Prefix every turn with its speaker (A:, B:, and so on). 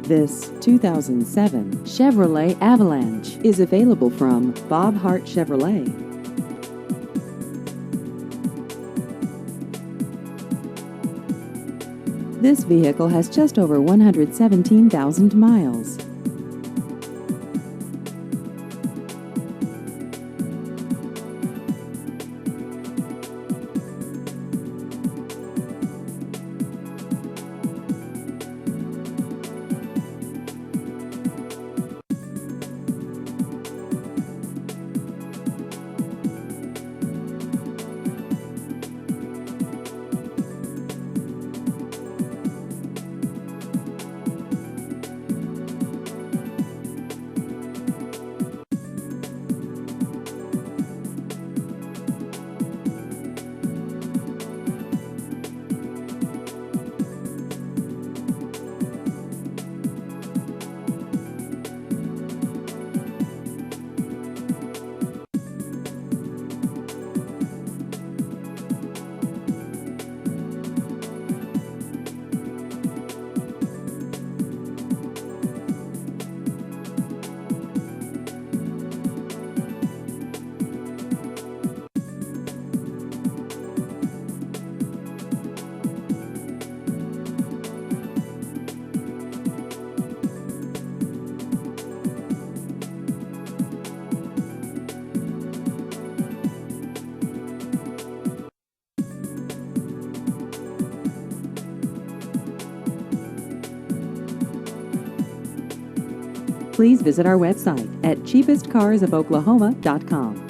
A: This 2007 Chevrolet Avalanche is available from Bob Hart Chevrolet. This vehicle has just over 117,000 miles. Please visit our website at cheapestcarsofoklahoma.com.